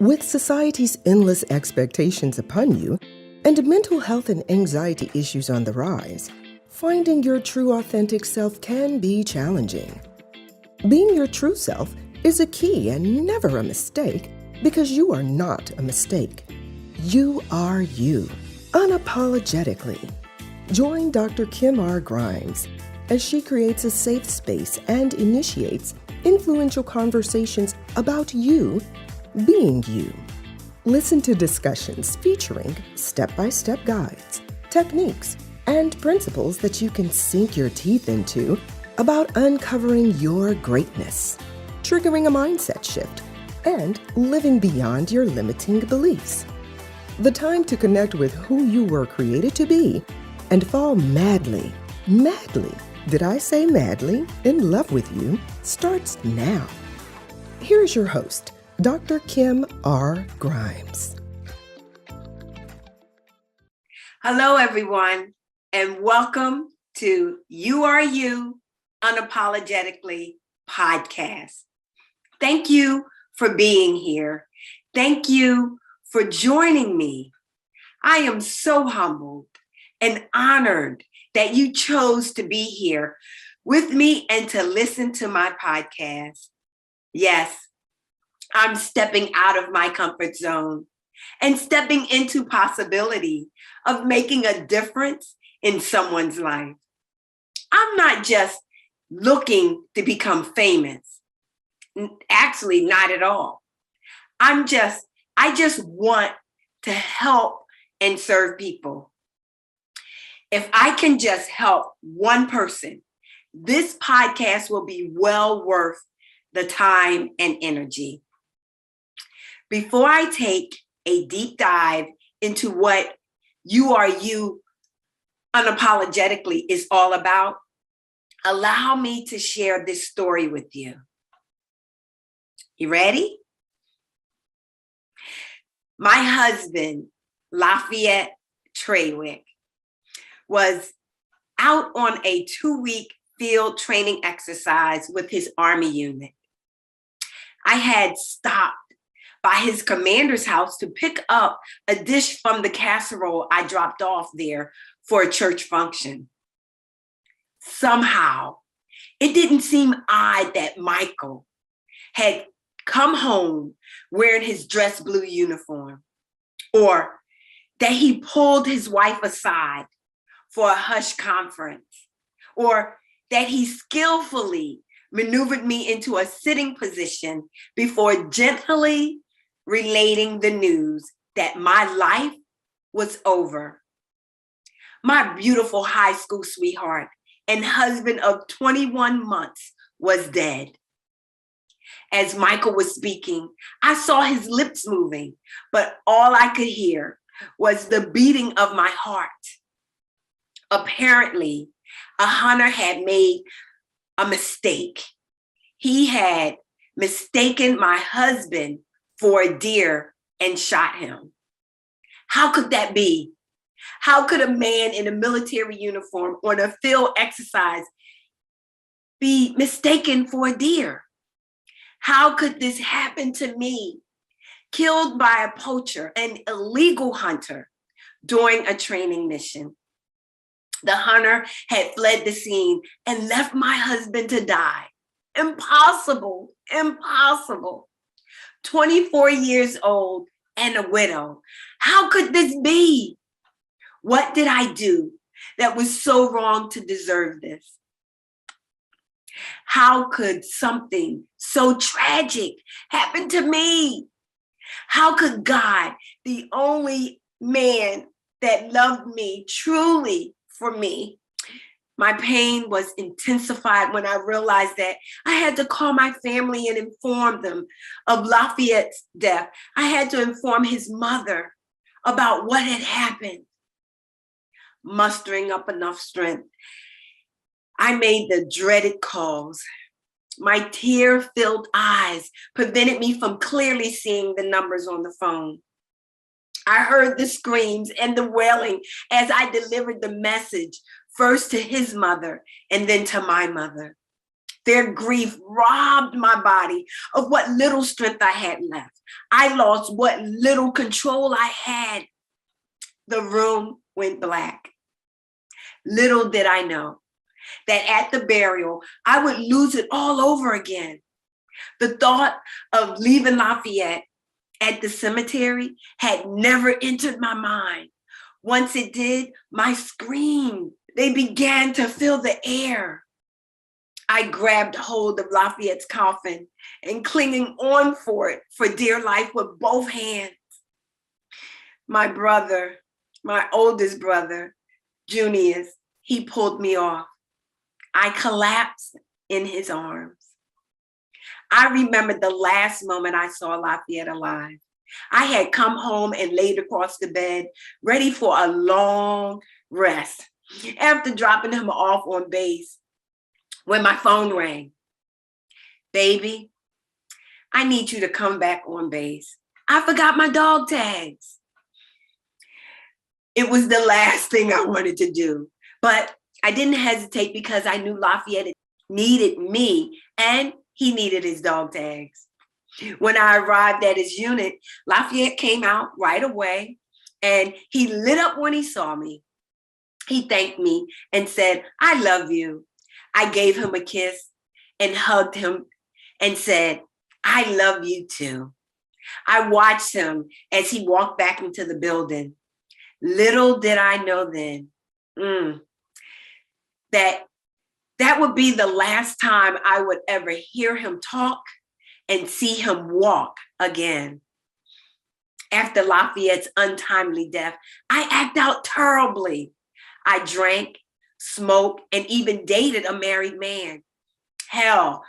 With society's endless expectations upon you and mental health and anxiety issues on the rise, finding your true authentic self can be challenging. Being your true self is a key and never a mistake because you are not a mistake. You are you, unapologetically. Join Dr. Kim R. Grimes as she creates a safe space and initiates influential conversations about you being you. Listen to discussions featuring step-by-step guides, techniques, and principles that you can sink your teeth into about uncovering your greatness, triggering a mindset shift, and living beyond your limiting beliefs. The time to connect with who you were created to be and fall madly, did I say madly, in love with you starts now. Here's your host, Dr. Kim R. Grimes. Hello, everyone, and welcome to You Are You Unapologetically podcast. Thank you for being here. Thank you for joining me. I am so humbled and honored that you chose to be here with me and to listen to my podcast. Yes, I'm stepping out of my comfort zone and stepping into possibility of making a difference in someone's life. I'm not just looking to become famous. Actually, not at all. I just want to help and serve people. If I can just help one person, this podcast will be well worth the time and energy. Before I take a deep dive into what You Are You Unapologetically is all about, allow me to share this story with you. You ready? My husband, Lafayette Trawick, was out on a 2-week field training exercise with his Army unit. I had stopped by his commander's house to pick up a dish from the casserole I dropped off there for a church function. Somehow, it didn't seem odd that Michael had come home wearing his dress blue uniform, or that he pulled his wife aside for a hush conference, or that he skillfully maneuvered me into a sitting position before gently relating the news that my life was over. My beautiful high school sweetheart and husband of 21 months was dead. As Michael was speaking, I saw his lips moving, but all I could hear was the beating of my heart. Apparently, a hunter had made a mistake. He had mistaken my husband for a deer and shot him. How could that be? How could a man in a military uniform on a field exercise be mistaken for a deer? How could this happen to me? Killed by a poacher, an illegal hunter, during a training mission. The hunter had fled the scene and left my husband to die. Impossible, impossible. 24 years old and a widow. How could this be? What did I do that was so wrong to deserve this? How could something so tragic happen to me? How could God, the only man that loved me truly for me? My pain was intensified when I realized that I had to call my family and inform them of Lafayette's death. I had to inform his mother about what had happened. Mustering up enough strength, I made the dreaded calls. My tear-filled eyes prevented me from clearly seeing the numbers on the phone. I heard the screams and the wailing as I delivered the message, first to his mother and then to my mother. Their grief robbed my body of what little strength I had left. I lost what little control I had. The room went black. Little did I know that at the burial, I would lose it all over again. The thought of leaving Lafayette at the cemetery had never entered my mind. Once it did, my scream, they began to fill the air. I grabbed hold of Lafayette's coffin and clinging on for it for dear life with both hands. My brother, my oldest brother, Junius, he pulled me off. I collapsed in his arms. I remember the last moment I saw Lafayette alive. I had come home and laid across the bed, ready for a long rest. After dropping him off on base, when my phone rang, "Baby, I need you to come back on base. I forgot my dog tags." It was the last thing I wanted to do, but I didn't hesitate because I knew Lafayette needed me and he needed his dog tags. When I arrived at his unit, Lafayette came out right away and he lit up when he saw me. He thanked me and said, "I love you." I gave him a kiss and hugged him and said, "I love you too." I watched him as he walked back into the building. Little did I know then that would be the last time I would ever hear him talk and see him walk again. After Lafayette's untimely death, I acted out terribly. I drank, smoked, and even dated a married man. Hell,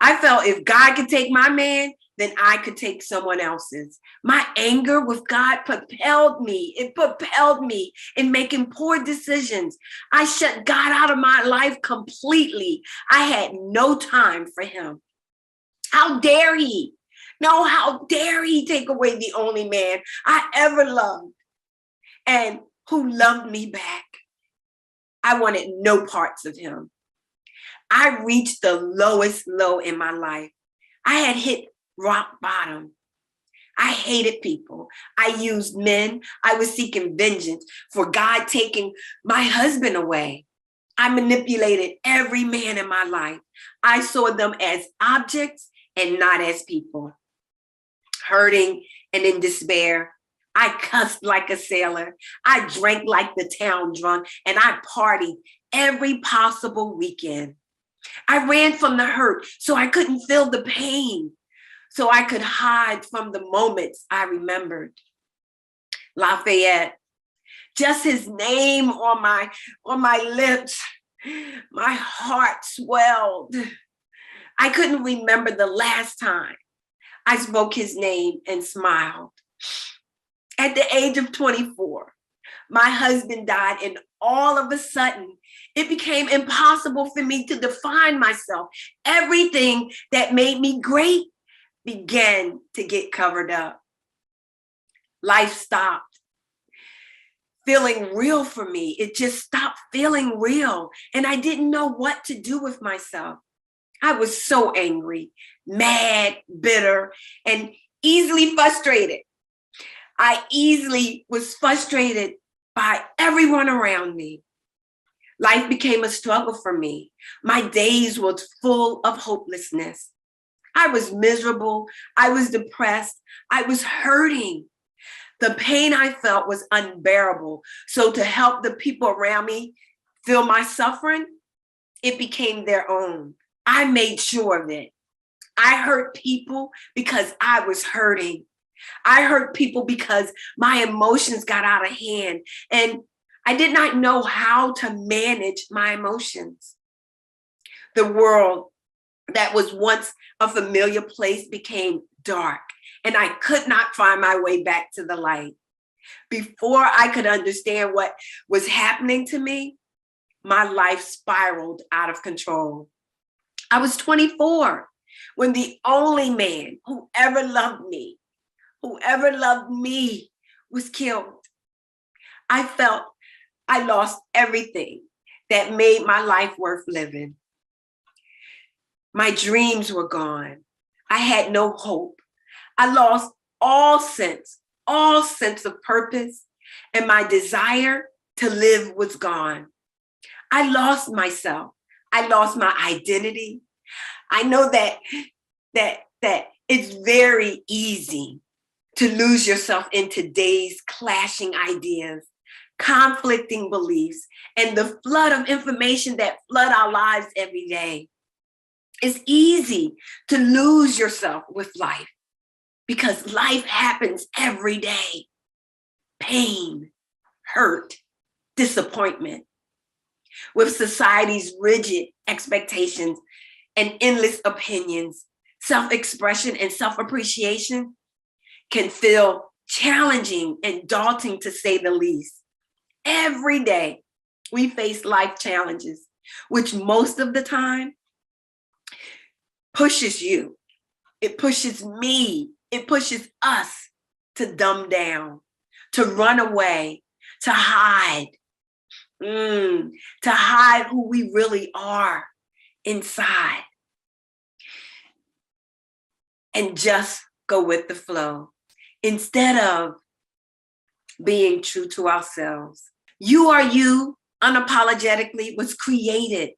I felt if God could take my man, then I could take someone else's. My anger with God propelled me. It propelled me in making poor decisions. I shut God out of my life completely. I had no time for him. How dare he? No, how dare he take away the only man I ever loved and who loved me back? I wanted no parts of him. I reached the lowest low in my life. I had hit rock bottom. I hated people. I used men. I was seeking vengeance for God taking my husband away. I manipulated every man in my life. I saw them as objects and not as people. Hurting and in despair, I cussed like a sailor. I drank like the town drunk, and I partied every possible weekend. I ran from the hurt so I couldn't feel the pain, so I could hide from the moments I remembered. Lafayette, just his name on my lips, my heart swelled. I couldn't remember the last time I spoke his name and smiled. At the age of 24, my husband died, and all of a sudden, it became impossible for me to define myself. Everything that made me great began to get covered up. Life stopped feeling real for me. It just stopped feeling real, and I didn't know what to do with myself. I was so angry, mad, bitter, and easily frustrated. I easily was frustrated by everyone around me. Life became a struggle for me. My days were full of hopelessness. I was miserable. I was depressed. I was hurting. The pain I felt was unbearable. So to help the people around me feel my suffering, it became their own. I made sure of it. I hurt people because I was hurting. I hurt people because my emotions got out of hand, and I did not know how to manage my emotions. The world that was once a familiar place became dark, and I could not find my way back to the light. Before I could understand what was happening to me, my life spiraled out of control. I was 24 when the only man who ever loved me was killed. I felt I lost everything that made my life worth living. My dreams were gone. I had no hope. I lost all sense of purpose, and my desire to live was gone. I lost myself. I lost my identity. I know that it's very easy to lose yourself in today's clashing ideas, conflicting beliefs, and the flood of information that flood our lives every day. It's easy to lose yourself with life because life happens every day. Pain, hurt, disappointment. With society's rigid expectations and endless opinions, self-expression and self-appreciation can feel challenging and daunting, to say the least. Every day we face life challenges, which most of the time pushes you. It pushes me. It pushes us to dumb down, to run away, to hide, to hide who we really are inside, and just go with the flow instead of being true to ourselves. You Are You Unapologetically was created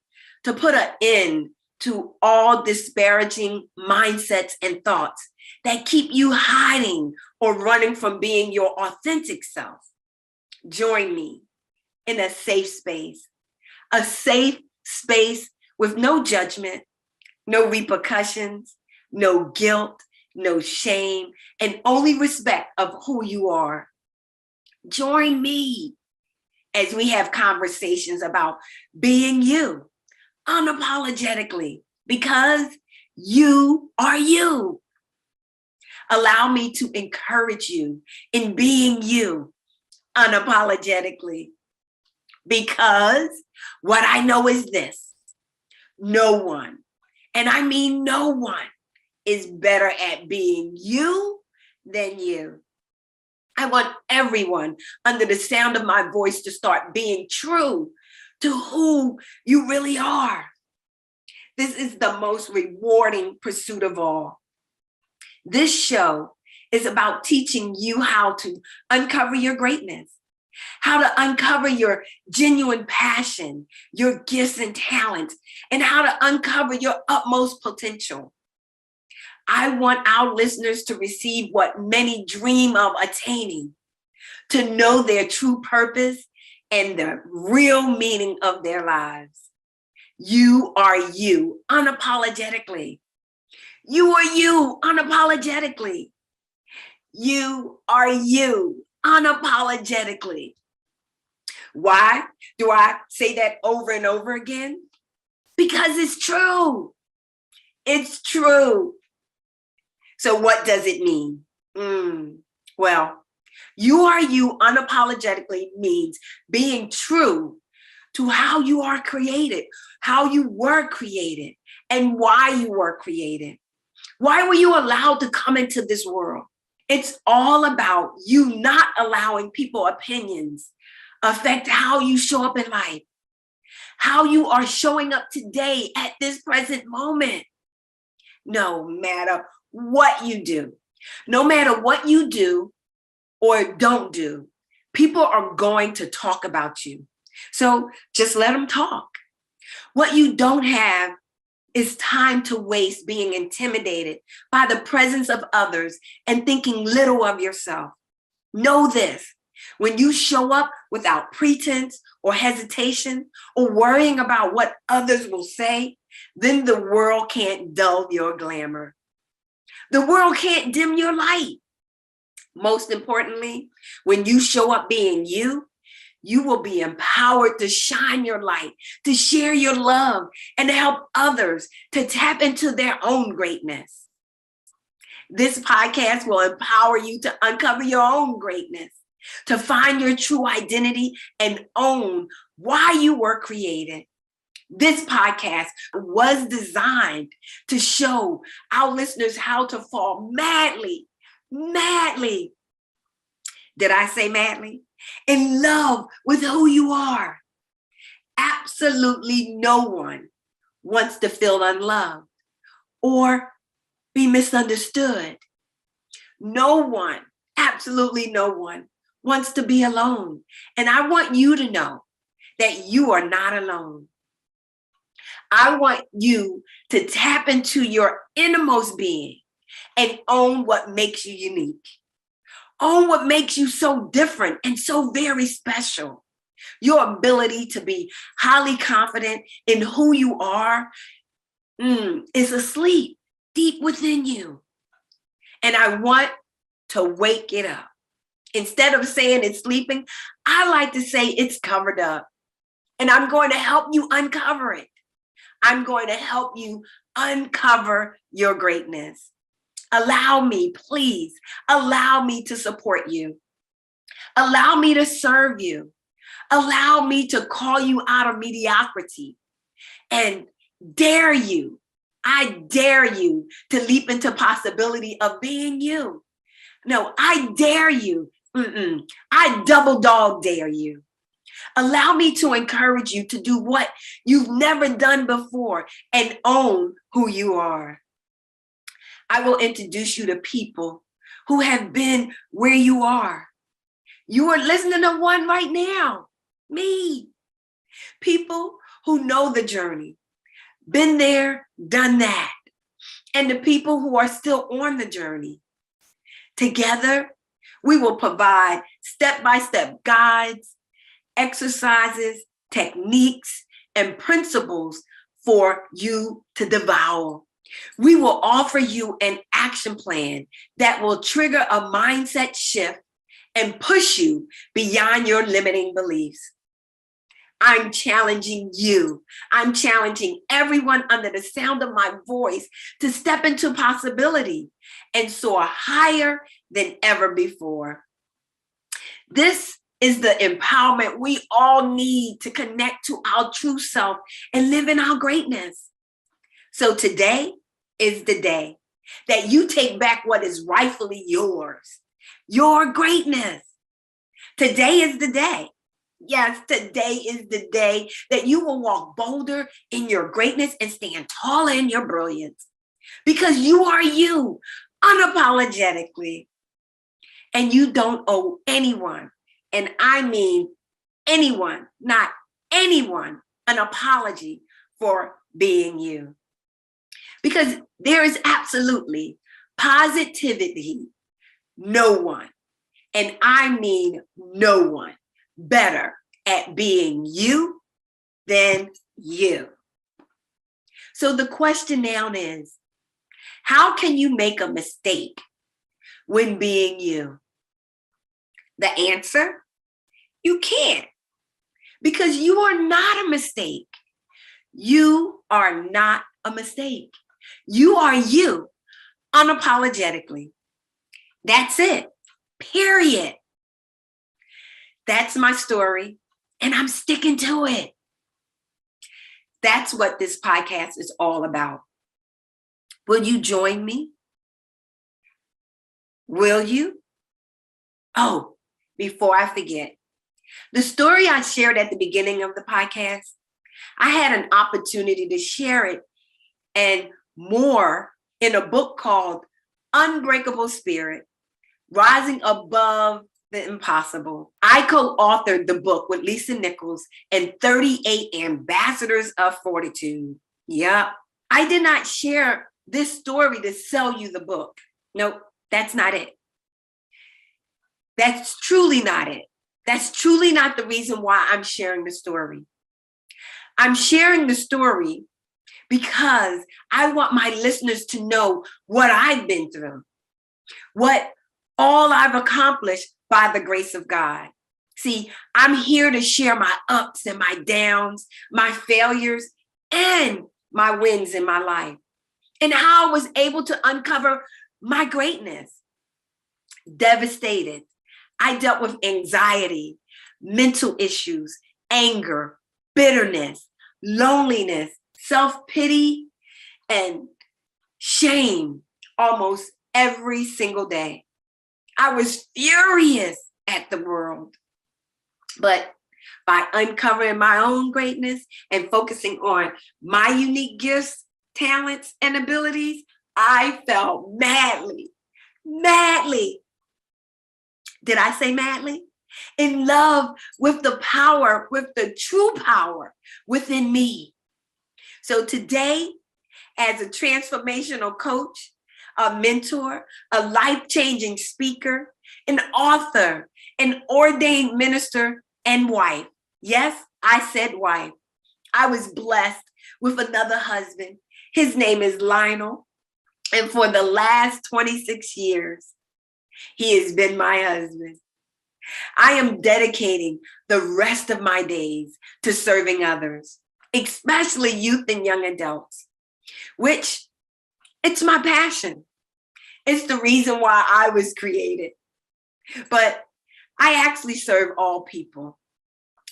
to put an end to all disparaging mindsets and thoughts that keep you hiding or running from being your authentic self. Join me in a safe space with no judgment, no repercussions, no guilt, no shame, and only respect of who you are. Join me as we have conversations about being you unapologetically, because you are you. Allow me to encourage you in being you unapologetically, because what I know is this: no one, and I mean no one, is better at being you than you. I want everyone under the sound of my voice to start being true to who you really are. This is the most rewarding pursuit of all. This show is about teaching you how to uncover your greatness, how to uncover your genuine passion, your gifts and talents, and how to uncover your utmost potential. I want our listeners to receive what many dream of attaining, to know their true purpose and the real meaning of their lives. You are you unapologetically. You are you unapologetically. You are you unapologetically. Why do I say that over and over again? Because it's true. It's true. So what does it mean? Well, you are you unapologetically means being true to how you are created, how you were created, and why you were created. Why were you allowed to come into this world? It's all about you not allowing people's opinions affect how you show up in life, how you are showing up today at this present moment. No matter what you do, no matter what you do or don't do, people are going to talk about you. So just let them talk. What you don't have is time to waste being intimidated by the presence of others and thinking little of yourself. Know this: when you show up without pretense or hesitation or worrying about what others will say, then the world can't dull your glamour. The world can't dim your light. Most importantly, when you show up being you, you will be empowered to shine your light, to share your love, and to help others to tap into their own greatness. This podcast will empower you to uncover your own greatness, to find your true identity and own why you were created. This podcast was designed to show our listeners how to fall madly, did I say madly? In love with who you are. Absolutely no one wants to feel unloved. or be misunderstood. No one, absolutely no one, wants to be alone. And I want you to know that you are not alone. I want you to tap into your innermost being and own what makes you unique. Own what makes you so different and so very special. Your ability to be highly confident in who you are is asleep deep within you. And I want to wake it up. Instead of saying it's sleeping, I like to say it's covered up. And I'm going to help you uncover it. I'm going to help you uncover your greatness. Allow me, please, allow me to support you. Allow me to serve you. Allow me to call you out of mediocrity and dare you. I dare you to leap into possibility of being you. No, I dare you. I double dog dare you. Allow me to encourage you to do what you've never done before and own who you are. I will introduce you to people who have been where you are. You are listening to one right now, me. People who know the journey, been there, done that. And the people who are still on the journey. Together, we will provide step-by-step guides, exercises, techniques, and principles for you to devour. We will offer you an action plan that will trigger a mindset shift and push you beyond your limiting beliefs. I'm challenging you. I'm challenging everyone under the sound of my voice to step into possibility and soar higher than ever before. This is the empowerment we all need to connect to our true self and live in our greatness. So today is the day that you take back what is rightfully yours, your greatness. Today is the day. Yes, today is the day that you will walk bolder in your greatness and stand taller in your brilliance, because you are you unapologetically. And you don't owe anyone, and I mean anyone, not anyone, an apology for being you. Because there is absolutely, positivity, no one, and I mean no one, better at being you than you. So the question now is, how can you make a mistake when being you? The answer, you can't, because you are not a mistake. You are not a mistake. You are you unapologetically. That's it, period. That's my story, and I'm sticking to it. That's what this podcast is all about. Will you join me? Will you? Oh, before I forget, the story I shared at the beginning of the podcast, I had an opportunity to share it and more in a book called Unbreakable Spirit, Rising Above the Impossible. I co-authored the book with Lisa Nichols and 38 ambassadors of fortitude. Yep. I did not share this story to sell you the book. Nope, that's not it. That's truly not it. That's truly not the reason why I'm sharing the story. I'm sharing the story because I want my listeners to know what I've been through, what all I've accomplished by the grace of God. See, I'm here to share my ups and my downs, my failures, and my wins in my life, and how I was able to uncover my greatness. Devastated. I dealt with anxiety, mental issues, anger, bitterness, loneliness, self-pity, and shame almost every single day. I was furious at the world. But by uncovering my own greatness and focusing on my unique gifts talents, and abilities, I fell madly. Did I say madly? In love with the power, with the true power within me. So today, as a transformational coach, a mentor, a life-changing speaker, an author, an ordained minister, and wife. Yes, I said wife. I was blessed with another husband. His name is Lionel. And for the last 26 years, he has been my husband. I am dedicating the rest of my days to serving others, especially youth and young adults, which it's my passion. It's the reason why I was created. But I actually serve all people.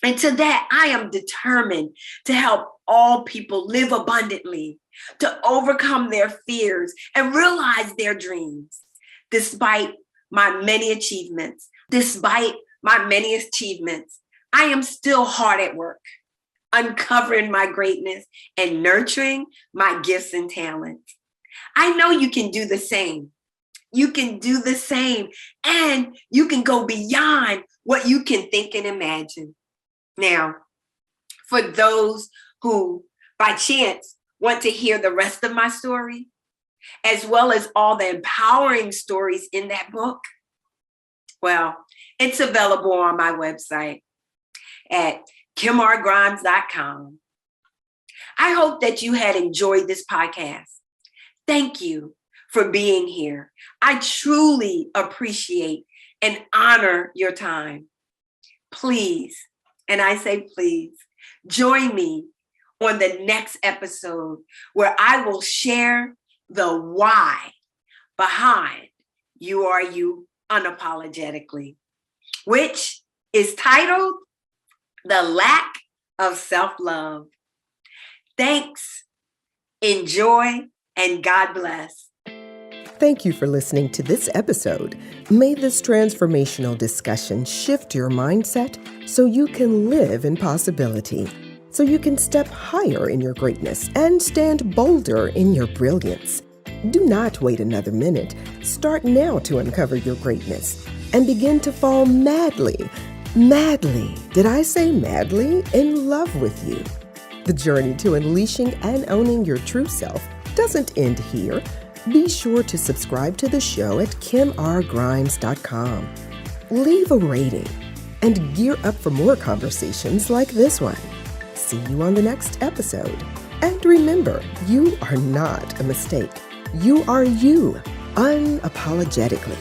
And to that, I am determined to help all people live abundantly, to overcome their fears and realize their dreams. Despite my many achievements, I am still hard at work, uncovering my greatness and nurturing my gifts and talents. I know you can do the same. You can do the same, and you can go beyond what you can think and imagine. Now, for those who, by chance, want to hear the rest of my story, as well as all the empowering stories in that book, well, it's available on my website at KimRGrimes.com. I hope that you had enjoyed this podcast. Thank you for being here. I truly appreciate and honor your time. Please, and I say please, join me on the next episode where I will share the why behind You Are You Unapologetically, which is titled The Lack of Self-Love. Thanks, enjoy, and God bless. Thank you for listening to this episode. May this transformational discussion shift your mindset so you can live in possibility, so you can step higher in your greatness and stand bolder in your brilliance. Do not wait another minute. Start now to uncover your greatness and begin to fall madly, did I say madly, in love with you. The journey to unleashing and owning your true self doesn't end here. Be sure to subscribe to the show at KimRGrimes.com. Leave a rating and gear up for more conversations like this one. See you on the next episode. And remember, you are not a mistake. You are you, unapologetically.